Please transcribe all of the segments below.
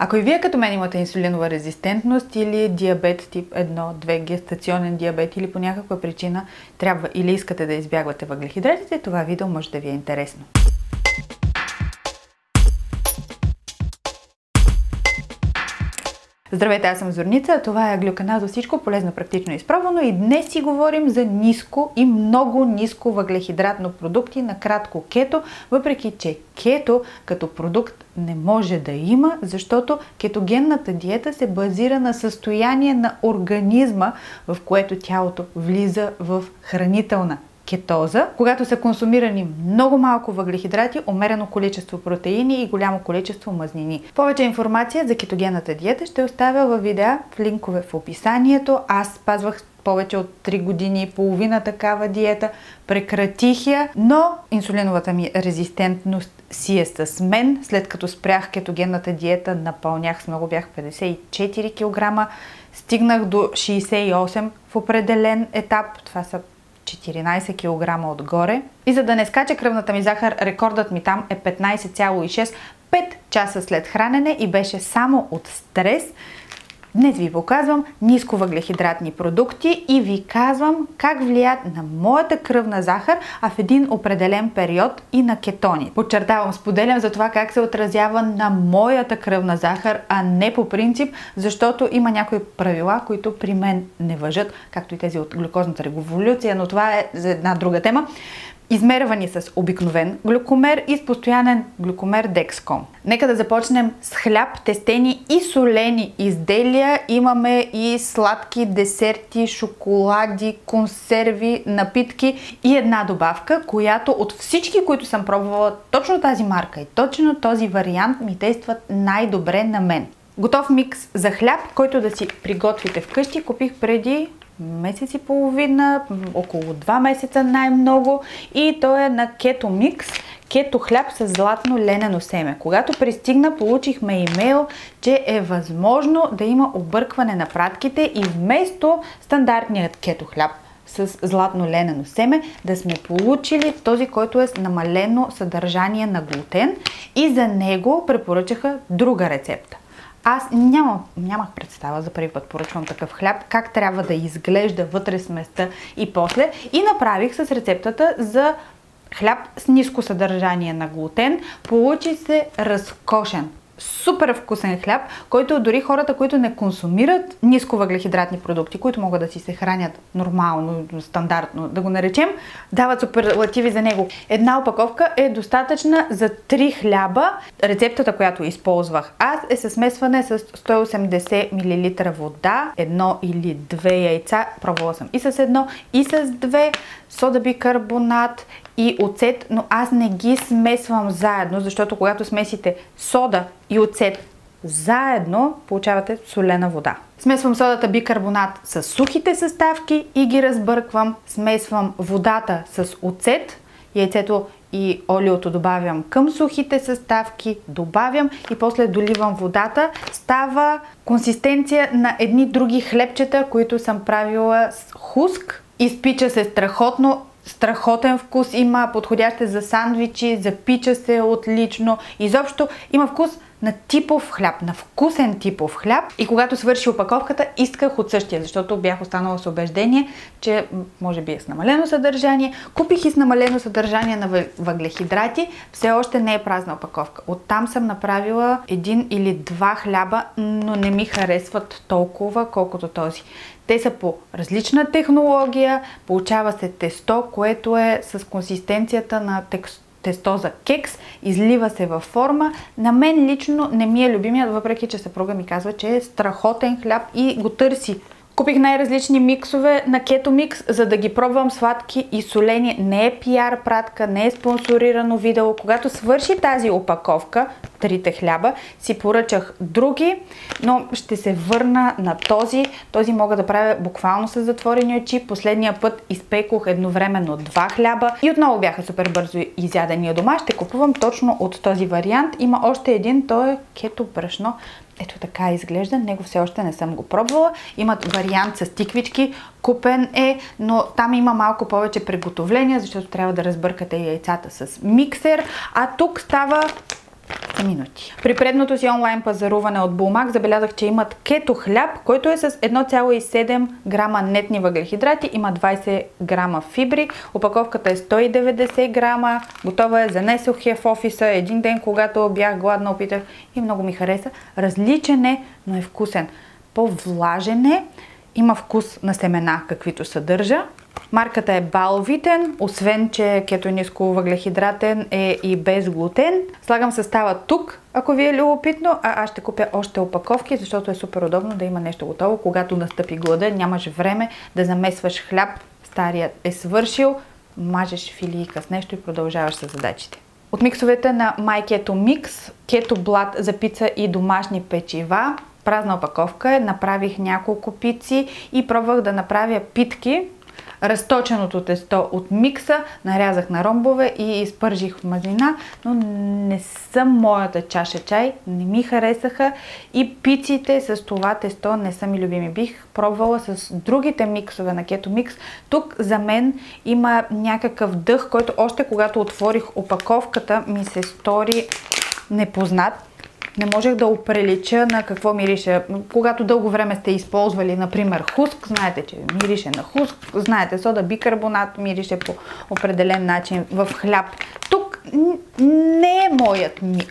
Ако и вие като мен имате инсулинова резистентност или диабет тип 1, 2, гестационен диабет или по някаква причина трябва или искате да избягвате въглехидратите, това видео може да ви е интересно. Здравейте, аз съм Зорница, а това е Глюканал за всичко полезно, практично и изпробвано и днес си говорим за ниско и много ниско въглехидратно продукти, накратко кето, въпреки че кето като продукт не може да има, защото кетогенната диета се базира на състояние на организма, в което тялото влиза в хранителна кетоза, когато са консумирани много малко въглехидрати, умерено количество протеини и голямо количество мазнини. Повече информация за кетогенната диета ще оставя във видеа в линкове в описанието. Аз спазвах повече от 3 години и половина такава диета, прекратих я, но инсулиновата ми резистентност си е с мен. След като спрях кетогенната диета, напълнях с много, бях 54 кг, стигнах до 68 в определен етап, това са 14 кг отгоре. И за да не скача кръвната ми захар, рекордът ми там е 15,6, 5 часа след хранене и беше само от стрес. Днес ви показвам ниско въглехидратни продукти и ви казвам как влияят на моята кръвна захар, а в един определен период и на кетони. Подчертавам, споделям за това как се отразява на моята кръвна захар, а не по принцип, защото има някои правила, които при мен не важат, както и тези от глюкозната революция, но това е за една друга тема. Измервани с обикновен глюкомер и с постоянен глюкомер Dexcom. Нека да започнем с хляб, тестени и солени изделия. Имаме и сладки десерти, шоколади, консерви, напитки и една добавка, която от всички, които съм пробвала, точно тази марка и точно този вариант ми действат най-добре на мен. Готов микс за хляб, който да си приготвите вкъщи, купих преди месец и половина, около 2 месеца най-много, и той е на кето микс, кето хляб с златно ленено семе. Когато пристигна, получихме имейл, че е възможно да има объркване на пратките и вместо стандартният кето хляб с златно ленено семе, да сме получили този, който е с намалено съдържание на глутен, и за него препоръчаха друга рецепта. Аз нямах представа, за първи път поръчвам такъв хляб, как трябва да изглежда вътре сместа и после. И направих с рецептата за хляб с ниско съдържание на глутен. Получи се разкошен, супер вкусен хляб, който дори хората, които не консумират ниско въглехидратни продукти, които могат да си се хранят нормално, стандартно, да го наречем, дават суперлативи за него. Една опаковка е достатъчна за 3 хляба. Рецептата, която използвах аз, е със смесване с 180 мл вода, 1 или 2 яйца, пробвала съм и с 1, и с 2, сода бикарбонат и оцет, но аз не ги смесвам заедно, защото когато смесите сода и оцет заедно, получавате солена вода. Смесвам содата бикарбонат с сухите съставки и ги разбърквам. Смесвам водата с оцет, яйцето и олиото добавям към сухите съставки, добавям и после доливам водата. Става консистенция на едни други хлебчета, които съм правила с хуск. Изпича се страхотно. Страхотен вкус има, подходящ е за сандвичи, запича се отлично. Изобщо има вкус на типов хляб, на вкусен типов хляб. И когато свърши опаковката, исках от същия, защото бях останала с убеждение, че може би е с намалено съдържание. Купих и с намалено съдържание на въглехидрати. Все още не е празна опаковка. Оттам съм направила 1 или 2 хляба, но не ми харесват толкова, колкото този. Те са по различна технология, получава се тесто, което е с консистенцията на тесто за кекс, излива се във форма. На мен лично не ми е любимият, въпреки че съпруга ми казва, че е страхотен хляб и го търси. Купих най-различни миксове на кето микс, за да ги пробвам сладки и солени. Не е пиар пратка, не е спонсорирано видео. Когато свърши тази опаковка, 3 хляба, си поръчах други, но ще се върна на този. Този мога да правя буквално с затворени очи. Последния път изпекох едновременно 2 хляба и отново бяха супер бързо изядени от дома. Ще купувам точно от този вариант. Има още един, той е кето брашно. Ето така изглежда, него все още не съм го пробвала. Имат вариант с тиквички, купен е, но там има малко повече приготовление, защото трябва да разбъркате яйцата с миксер. А тук става за минути. При предното си онлайн пазаруване от Булмак забелязах, че имат кето хляб, който е с 1,7 грама нетни въглехидрати, има 20 грама фибри, опаковката е 190 грама, готова е, занесох я в офиса един ден, когато бях гладна, опитах и много ми хареса. Различен е, но е вкусен. По-влажен е, има вкус на семена, каквито съдържа. Марката е Балвитен, освен че кето ниско въглехидратен е и без глутен. Слагам състава тук, ако ви е любопитно, а аз ще купя още опаковки, защото е супер удобно да има нещо готово. Когато настъпи глада, нямаш време да замесваш хляб, старият е свършил, мажеш филийка с нещо и продължаваш с задачите. От миксовете на My Keto Mix, Keto Blood за пица и домашни печива. Празна опаковка е, направих няколко пици и пробвах да направя питки. Разточеното тесто от микса нарязах на ромбове и изпържих в мазнина, но не са моята чаша чай, не ми харесаха и пиците с това тесто не са ми любими. Бих пробвала с другите миксове на Keto Mix. Тук за мен има някакъв дъх, който още когато отворих опаковката ми се стори непознат. Не можех да оприлича на какво мирише. Когато дълго време сте използвали, например, хуск, знаете, че мирише на хуск, знаете, сода бикарбонат мирише по определен начин в хляб. Тук не е моят ми.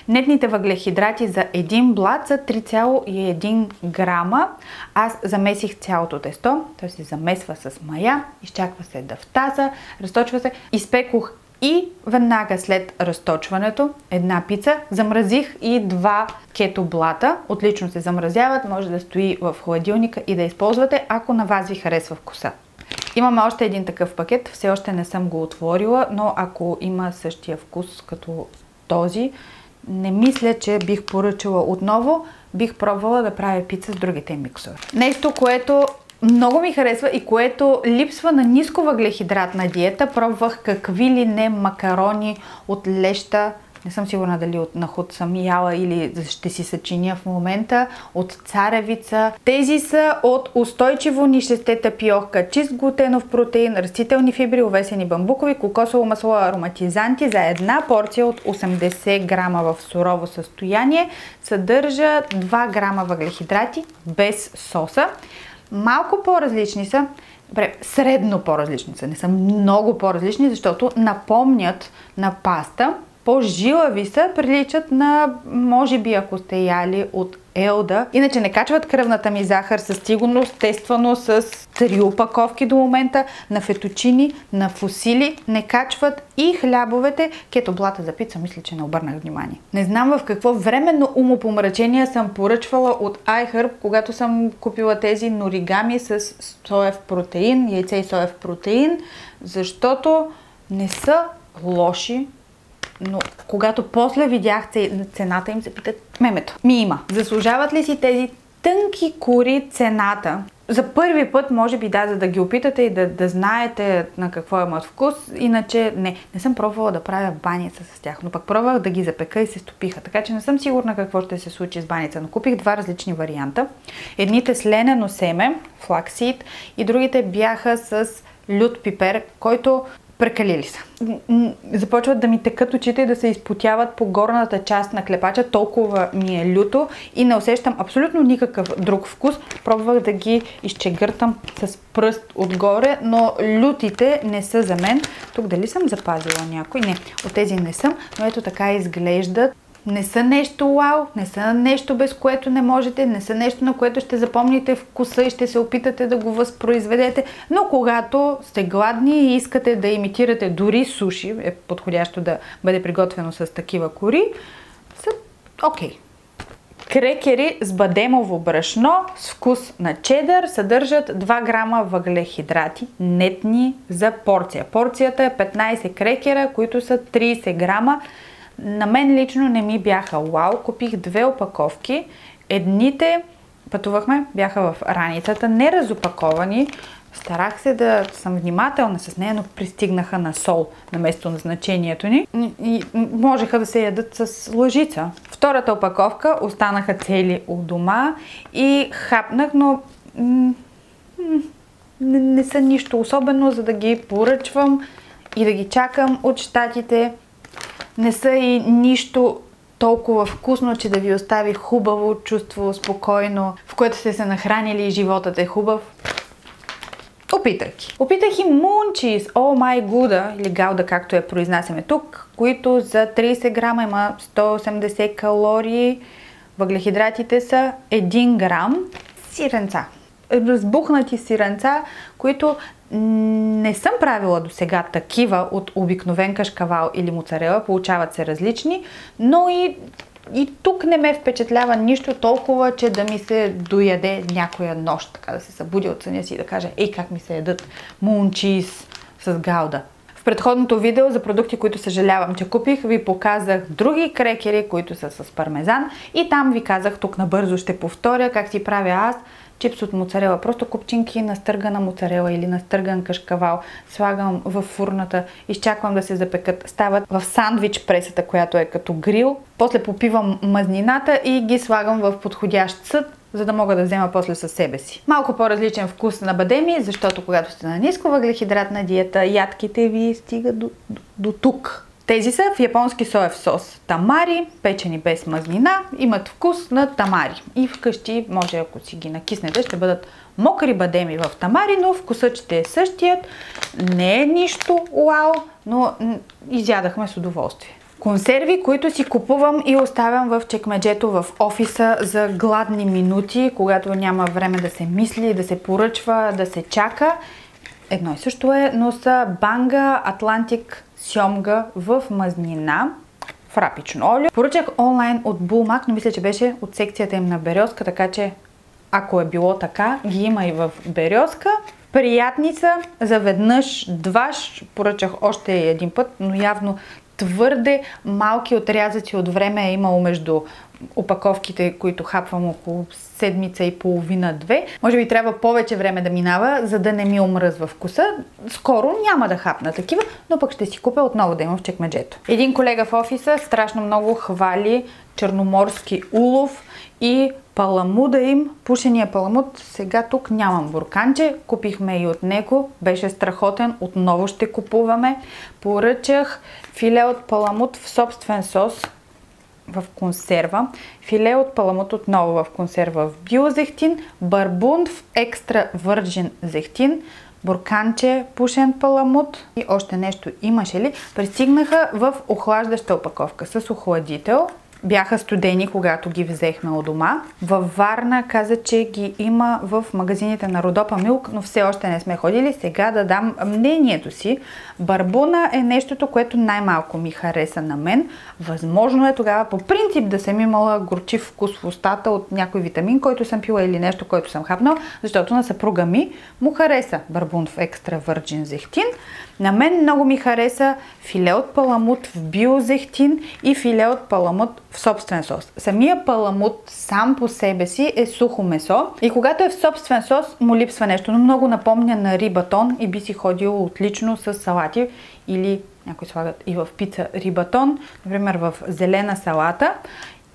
Нетните въглехидрати за един блат са 3,1 грама. Аз замесих цялото тесто, то се замесва с мая, изчаква се да втаса, разточва се, изпекох и веднага след разточването една пица, замразих и 2 кето блата. Отлично се замразяват, може да стои в хладилника и да използвате, ако на вас ви харесва вкуса. Имаме още един такъв пакет, все още не съм го отворила, но ако има същия вкус като този, не мисля, че бих поръчала отново. Бих пробвала да правя пица с другите миксове. Нещо, което много ми харесва и което липсва на ниско въглехидратна диета. Пробвах какви ли не макарони от леща. Не съм сигурна дали от нахуд съм яла или ще си съчиня в момента. От царевица. Тези са от устойчиво нишесте тапиока, чист глутенов протеин, растителни фибри, овесени бамбукови, кокосово масло, ароматизанти за една порция от 80 грама в сурово състояние. Съдържа 2 грама въглехидрати без соса. Малко по-различни са, средно по-различни са, не са много по-различни, защото напомнят на паста, по-жилави са, приличат на, може би ако сте яли от Елда. Иначе не качват кръвната ми захар със сигурност, тествано с 3 опаковки до момента, на фетучини, на фусили, не качват и хлябовете. Кето блата за пица, мисля, че не обърнах внимание. Не знам в какво временно умопомрачение съм поръчвала от iHerb, когато съм купила тези норигами с соев протеин, яйце и соев протеин, защото не са лоши. Но когато после видях цената им, се питат, мемето, ми има. Заслужават ли си тези тънки кори цената? За първи път, може би да, за да ги опитате и да знаете на какво имат вкус. Иначе не съм пробвала да правя баница с тях, но пък пробвах да ги запека и се стопиха. Така че не съм сигурна какво ще се случи с баница, но купих 2 различни варианта. Едните с ленено семе, флаксид, и другите бяха с лют пипер, който прекалили са. Започват да ми текат очите и да се изпотяват по горната част на клепача, толкова ми е люто и не усещам абсолютно никакъв друг вкус. Пробвах да ги изчегъртам с пръст отгоре, но лютите не са за мен. Тук дали съм запазила някой? Не, от тези не съм, но ето така изглеждат. Не са нещо вау, не са нещо без което не можете, не са нещо, на което ще запомните вкуса и ще се опитате да го възпроизведете, но когато сте гладни и искате да имитирате дори суши, е подходящо да бъде приготвено с такива кори, са окей. Крекери с бадемово брашно с вкус на чедър съдържат 2 грама въглехидрати нетни за порция. Порцията е 15 крекера, които са 30 грама. На мен лично не ми бяха вау. Купих 2 опаковки. Едните, пътувахме, бяха в раницата, не разопаковани. Старах се да съм внимателна с нея, но пристигнаха на сол на местоназначението ни и можеха да се ядат с лъжица. Втората опаковка останаха цели у дома и хапнах, но не са нищо особено, за да ги поръчвам и да ги чакам от щатите. Не са и нищо толкова вкусно, че да ви остави хубаво чувство, спокойно, в което сте се нахранили и животът е хубав. Опитах и мунчис, о май гуда, или гауда, както я произнасяме тук, които за 30 грама има 180 калории, въглехидратите са 1 грам, сиренца. Разбухнати сиренца, които не съм правила до сега такива от обикновен кашкавал или моцарела, получават се различни, но и тук не ме впечатлява нищо толкова, че да ми се дояде някоя нощ, така да се събуди от съня си и да каже, ей как ми се ядат мунчис с гауда. В предходното видео за продукти, които съжалявам, че купих, ви показах други крекери, които са с пармезан и там ви казах, тук набързо ще повторя как си правя аз чипс от моцарела. Просто купчинки настъргана моцарела или настърган кашкавал. Слагам в фурната, изчаквам да се запекат. Стават в сандвич пресата, която е като грил. После попивам мазнината и ги слагам в подходящ съд, за да мога да взема после със себе си. Малко по-различен вкус на бадеми, защото когато сте на ниско въглехидратна диета, ядките ви стигат до тук. Тези са в японски соев сос. Тамари, печени без мазнина, имат вкус на тамари. И вкъщи, може ако си ги накиснете, ще бъдат мокри бадеми в тамари, но вкусът ще е същият. Не е нищо уау, но изядахме с удоволствие. Консерви, които си купувам и оставям в чекмеджето в офиса за гладни минути, когато няма време да се мисли, да се поръчва, да се чака. Едно и също е, но са Банга Атлантик сьомга в мазнина, в рапично олио. Поръчах онлайн от Булмак, но мисля, че беше от секцията им на Березка, така че ако е било така, ги има и в Березка. Приятни са, заведнъж, дваш, поръчах още един път, но явно твърде малки отрязъци от време е имало между опаковките, които хапвам около седмица и половина-две. Може би трябва повече време да минава, за да не ми омръзва вкуса. Скоро няма да хапна такива, но пък ще си купя отново да имам в чекмеджето. Един колега в офиса страшно много хвали черноморски улов и паламуда им. Пушения паламуд, сега тук нямам бурканче, купихме и от него, беше страхотен, отново ще купуваме. Поръчах филе от паламуд в собствен сос, в консерва, филе от паламуд отново в консерва в биозехтин, барбун в екстра върджин зехтин, бурканче пушен паламуд и още нещо имаше ли. Пристигнаха в охлаждаща опаковка с охладител. Бяха студени, когато ги взехме от дома. Във Варна каза, че ги има в магазините на Родопа Милк, но все още не сме ходили. Сега да дам мнението си. Барбуна е нещото, което най-малко ми хареса на мен. Възможно е тогава по принцип да съм имала горчив вкус в устата от някой витамин, който съм пила или нещо, който съм хапнала, защото на съпруга ми му хареса барбун в екстра върджин зехтин. На мен много ми хареса филе от паламуд в биозехтин и филе от паламуд в собствен сос. Самия паламуд сам по себе си е сухо месо и когато е в собствен сос му липсва нещо, но много напомня на рибатон и би си ходило отлично с салати или някои слагат и в пица рибатон, например в зелена салата.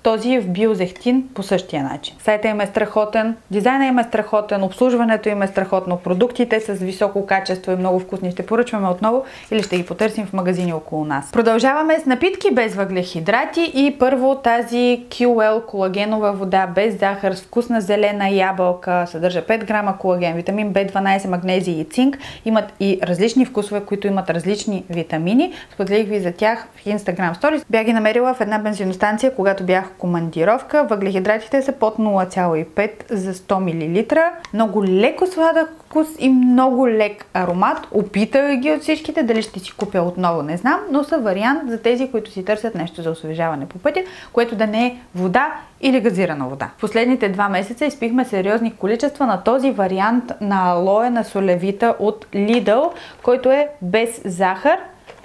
Този е в биозехтин по същия начин. Сайта им е страхотен, дизайна им е страхотен, обслужването им е страхотно, продуктите с високо качество и много вкусни. Ще поръчваме отново или ще ги потърсим в магазини около нас. Продължаваме с напитки без въглехидрати и първо тази QL колагенова вода без захар с вкусна зелена ябълка, съдържа 5 грама колаген, витамин B12, магнезий и цинк. Имат и различни вкусове, които имат различни витамини. Споделих ви за тях в Instagram Stories. Бях ги намерила в една бензиностанция, когато бях командировка. Въглехидратите са под 0,5 за 100 мл. Много леко сладък вкус и много лек аромат. Опитах ги от всичките, дали ще си купя отново не знам, но са вариант за тези, които си търсят нещо за освежаване по пътя, което да не е вода или газирана вода. В последните 2 месеца изпихме сериозни количества на този вариант на алоe на солевита от Lidl, който е без захар.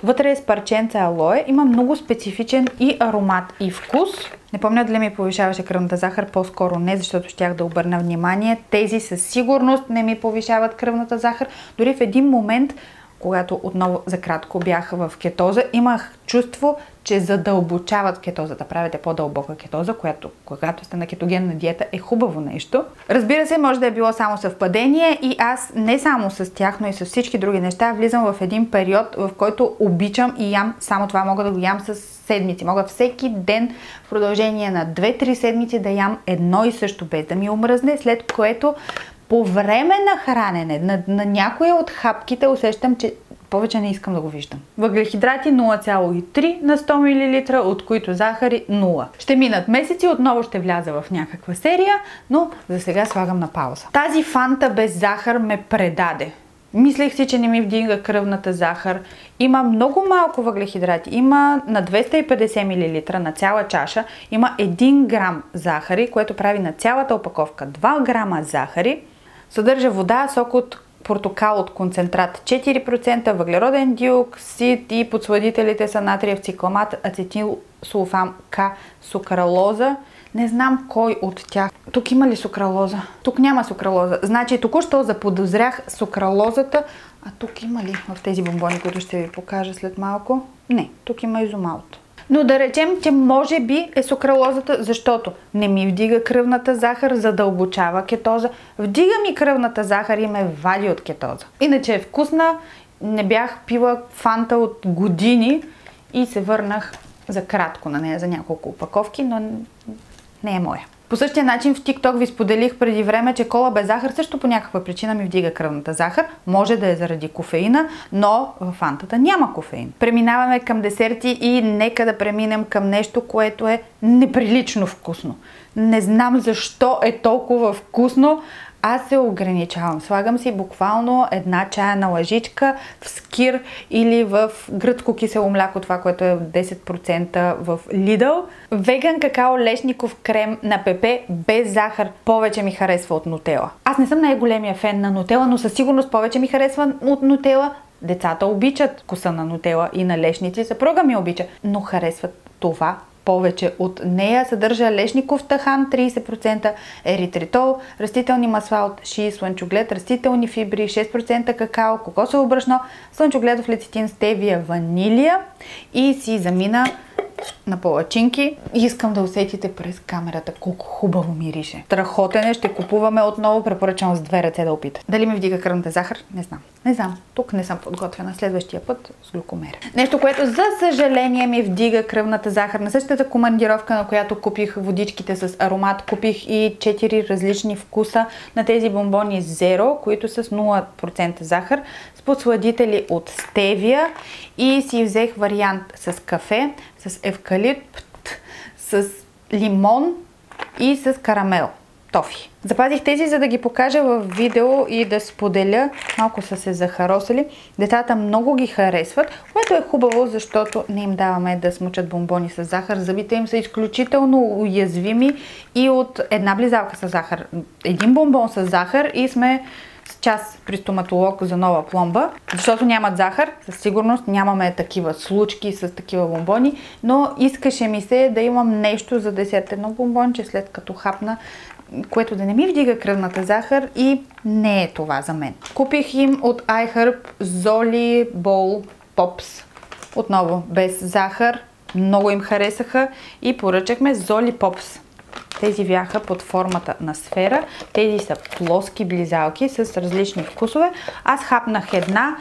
Вътре е с парченца алоe, има много специфичен и аромат и вкус. Не помня дали ми повишаваше кръвната захар, по-скоро не, защото щях да обърна внимание. Тези със сигурност не ми повишават кръвната захар. Дори в един момент, когато отново за кратко бях в кетоза, имах чувство, че задълбочават кетозата. Правите по-дълбока кетоза, която когато сте на кетогенна диета е хубаво нещо. Разбира се, може да е било само съвпадение и аз не само с тях, но и с всички други неща влизам в един период, в който обичам и ям само това. Мога да го ям с седмици. Мога всеки ден в продължение на 2-3 седмици да ям едно и също без да ми омръзне, след което по време на хранене, на някоя от хапките усещам, че повече не искам да го виждам. Въглехидрати 0,3 на 100 мл, от които захари 0. Ще минат месеци, отново ще вляза в някаква серия, но за сега слагам на пауза. Тази фанта без захар ме предаде. Мислех си, че не ми вдига кръвната захар. Има много малко въглехидрати. Има на 250 мл на цяла чаша, има 1 грам захари, което прави на цялата опаковка 2 грама захари. Съдържа вода, сок от портокал от концентрат 4%, въглероден диоксид и подсладителите са натриев цикламат, ацетил сулфам К, сукралоза. Не знам кой от тях. Тук има ли сукралоза? Тук няма сукралоза. Значи току-що заподозрях сукралозата. А тук има ли в тези бомбони, които ще ви покажа след малко? Не, тук има изомалт. Но да речем, че може би е сукралозата, защото не ми вдига кръвната захар, задълбочава кетоза. Вдига ми кръвната захар и ме вади от кетоза. Иначе е вкусна. Не бях пила фанта от години и се върнах за кратко на нея, за няколко опаковки, но не е моя. По същия начин в TikTok ви споделих преди време, че кола без захар също по някаква причина ми вдига кръвната захар. Може да е заради кофеина, но в фантата няма кофеин. Преминаваме към десерти и нека да преминем към нещо, което е неприлично вкусно. Не знам защо е толкова вкусно. Аз се ограничавам. Слагам си буквално една чайна лъжичка в скир или в гръцко кисело мляко, това, което е 10% в Lidl. Веган какао лешников крем на Пепе без захар повече ми харесва от нутела. Аз не съм най-големия фен на нутела, но със сигурност повече ми харесва от нутела. Децата обичат вкуса на нутела и на лешници, съпруга ми обича, но харесват това повече от нея. Съдържа лешников тахан 30%, еритритол, растителни масла от шии, слънчоглед, растителни фибри, 6% какао, кокосово брашно, слънчогледов лецитин, стевия, ванилия и си замина на палачинки. Искам да усетите през камерата колко хубаво мирише. Страхотен е, ще купуваме отново, препоръчвам с 2 ръце да опитате. Дали ми вдига кръвната захар? Не знам. Не знам. Тук не съм подготвена. Следващия път с глюкомер. Нещо, което за съжаление ми вдига кръвната захар. На същата командировка, на която купих водичките с аромат, купих и 4 различни вкуса на тези бомбони Zero, които са с 0% захар, с подсладители от стевия и си взех вариант с кафе, с евкалипт, с лимон и с карамел. Тофи. Запазих тези, за да ги покажа в видео и да споделя. Малко са се захаросали. Децата много ги харесват, което е хубаво, защото не им даваме да смучат бомбони с захар. Зъбите им са изключително уязвими и от една близалка с захар, един бомбон с захар и сме с час при стоматолог за нова пломба, защото нямат захар. Със сигурност нямаме такива случки с такива бомбони, но искаше ми се да имам нещо за десерт. Едно бомбонче след като хапна, което да не ми вдига кръвната захар и не е това за мен. Купих им от iHerb Zoli Bowl Pops. Отново без захар. Много им харесаха и поръчахме Zoli Pops. Тези бяха под формата на сфера. Тези са плоски близалки с различни вкусове. Аз хапнах една.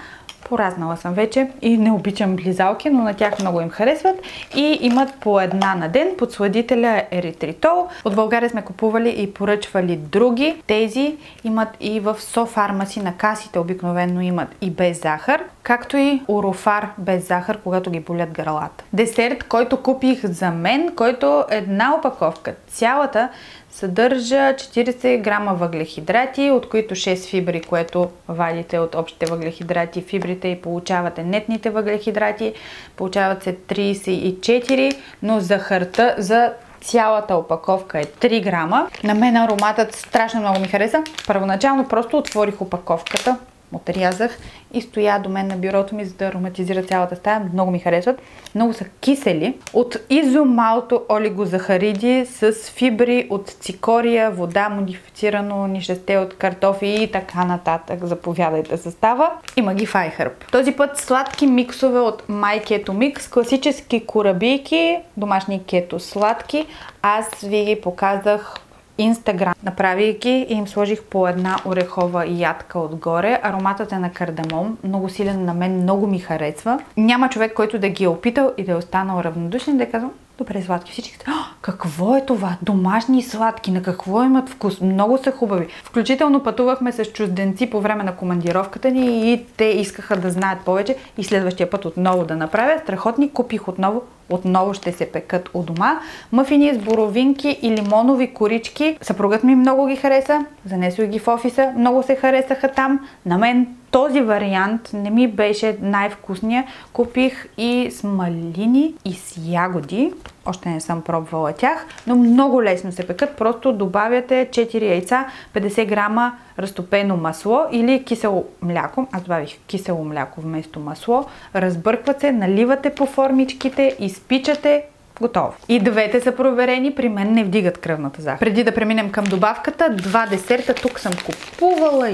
Поразнала съм вече и не обичам близалки, но на тях много им харесват и имат по една на ден. Подсладителя е еритритол. От България сме купували и поръчвали други. Тези имат и в SoFarmacy на касите, обикновено имат и без захар, както и Орофар без захар, когато ги болят гърлата. Десерт, който купих за мен, който една опаковка, цялата, съдържа 40 грама въглехидрати, от които 6 фибри, което вадите от общите въглехидрати, фибрите и получавате нетните въглехидрати. Получават се 34, но захарта за цялата опаковка е 3 грама. На мен ароматът страшно много ми хареса. Първоначално просто отворих опаковката, отрязах и стоя до мен на бюрото ми, за да ароматизира цялата стая. Много ми харесват. Много са кисели. От изомалто олигозахариди с фибри от цикория, вода, модифицирано нишесте от картофи и така нататък. Заповядайте състава. Има ги в iHerb. Този път сладки миксове от My Keto Mix. Класически корабийки, домашни кето сладки. Аз ви ги показах Instagram, направейки и им сложих по една орехова ядка отгоре. Ароматът е на кардамон, много силен, на мен много ми харесва. Няма човек, който да ги е опитал и да е останал равнодушен, да е казал: добре, сладки. Всички казват: какво е това? Домашни сладки, на какво имат вкус? Много са хубави. Включително пътувахме с чужденци по време на командировката ни и те искаха да знаят повече и следващия път отново да направя. Страхотни, купих отново ще се пекат у дома. Мъфини с боровинки и лимонови корички. Съпругът ми много ги хареса, занесох ги в офиса, много се харесаха там. На мен този вариант не ми беше най-вкусния. Купих и с малини и с ягоди. Още не съм пробвала тях, но много лесно се пекат. Просто добавяте 4 яйца, 50 грама разтопено масло или кисело мляко. Аз добавих кисело мляко вместо масло. Разбъркват се, наливате по формичките, изпичате. Готово. И двете са проверени, при мен не вдигат кръвната захар. Преди да преминем към добавката, 2 десерта тук съм купувала.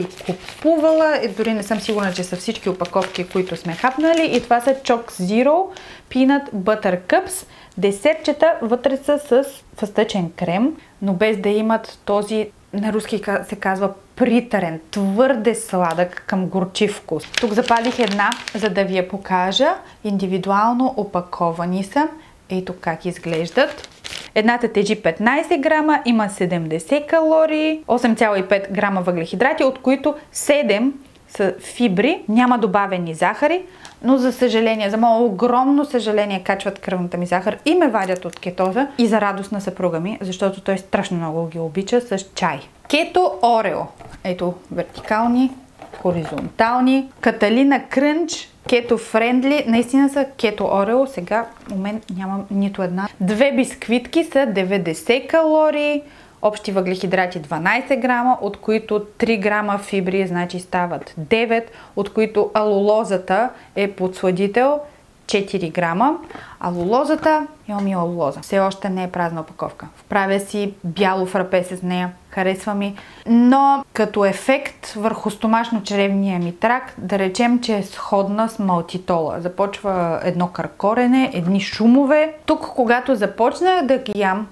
Дори не съм сигурна, че са всички опаковки, които сме хапнали. И това са Choc Zero Peanut Butter Cups. Десертчета вътре са с фъстъчен крем, но без да имат този, на руски се казва приторен, твърде сладък към горчив вкус. Тук запалих една, за да ви я покажа. Индивидуално опаковани са. Ето как изглеждат. Едната тежи 15 грама, има 70 калории, 8,5 грама въглехидрати, от които 7 са фибри, няма добавени захари, но за съжаление, за мое огромно съжаление, качват кръвната ми захар и ме вадят от кетоза и за радост на съпруга ми, защото той страшно много ги обича с чай. Кето Орео. Ето вертикални, хоризонтални. Каталина Крънч. Кето френдли, наистина са кето Орео, сега у мен нямам нито една. 2 бисквитки са 90 калории, общи въглехидрати 12 грама, от които 3 грама фибри, значи стават 9, от които алулозата е подсладител 4 грама. Алулозата, имам и алулоза. Все още не е празна опаковка. Вправя си бяло фрапе с нея. Харесва ми. Но като ефект върху стомашно-чревния ми тракт, да речем, че е сходна с малтитола. Започва едно къркорене, едни шумове. Тук, когато започнах да ги ям,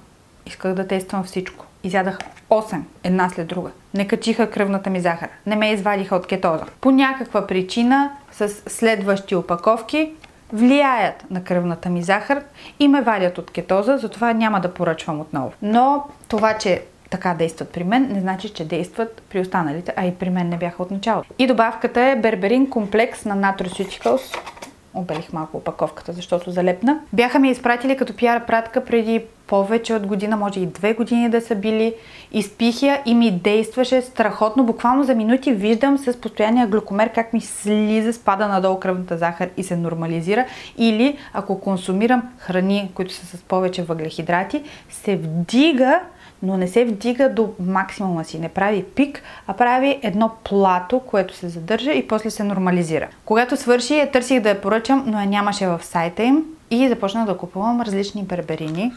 исках да тествам всичко. Изядах 8, една след друга. Не качиха кръвната ми захар. Не ме извадиха от кетоза. По някаква причина, с следващи опаковки, влияят на кръвната ми захар и ме вадят от кетоза, затова няма да поръчвам отново. Но това, че така действат при мен, не значи, че действат при останалите, а и при мен не бяха от началото. И добавката е Берберин комплекс на Nutraceuticals. Обелих малко опаковката, защото залепна. Бяха ми изпратили като пиар пратка преди повече от година, може и 2 години да са били. Изпих я и ми действаше страхотно. Буквално за минути виждам с постоянния глюкомер как ми слиза, спада надолу кръвната захар и се нормализира. Или ако консумирам храни, които са с повече въглехидрати, се вдига, но не се вдига до максимума си. Не прави пик, а прави едно плато, което се задържа и после се нормализира. Когато свърши, я търсих да я поръчам, но я нямаше в сайта им и започнах да купувам различни берберини.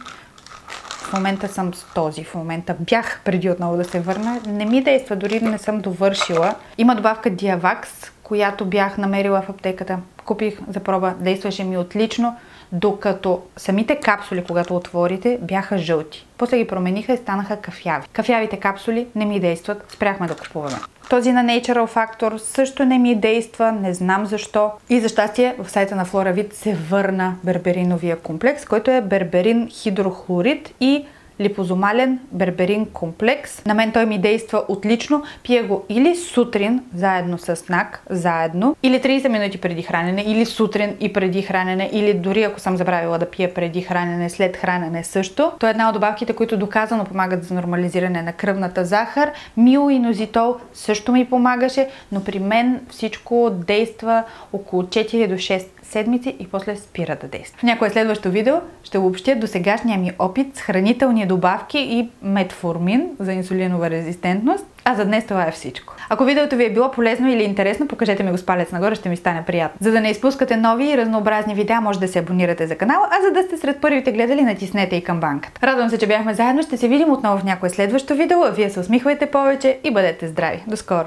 В момента съм с този. В момента бях преди отново да се върна. Не ми действа, дори не съм довършила. Има добавка Diavax, която бях намерила в аптеката. Купих за проба, действаше ми отлично, докато самите капсули, когато отворите, бяха жълти. После ги промениха и станаха кафяви. Кафявите капсули не ми действат, спряхме да купуваме. Този на Natural Factor също не ми действа, не знам защо. И за щастие в сайта на Floravit се върна бербериновия комплекс, който е берберин хидрохлорид и липозомален берберин комплекс. На мен той ми действа отлично. Пия го или сутрин, заедно с снак, заедно, или 30 минути преди хранене, или сутрин и преди хранене, или дори ако съм забравила да пия преди хранене, след хранене също. Той е една от добавките, които доказано помагат за нормализиране на кръвната захар. Миоинозитол също ми помагаше, но при мен всичко действа около 4 до 6 седмици и после спира да действа. В някое следващо видео ще обобщя досегашния ми опит с хранителни добавки и метформин за инсулинова резистентност. А за днес това е всичко. Ако видеото ви е било полезно или интересно, покажете ми го с палец нагоре, ще ми стане приятно. За да не изпускате нови и разнообразни видеа, може да се абонирате за канала, а за да сте сред първите гледали, натиснете и камбанката. Радвам се, че бяхме заедно, ще се видим отново в някое следващо видео, вие се усмихвайте повече и бъдете здрави. До скоро!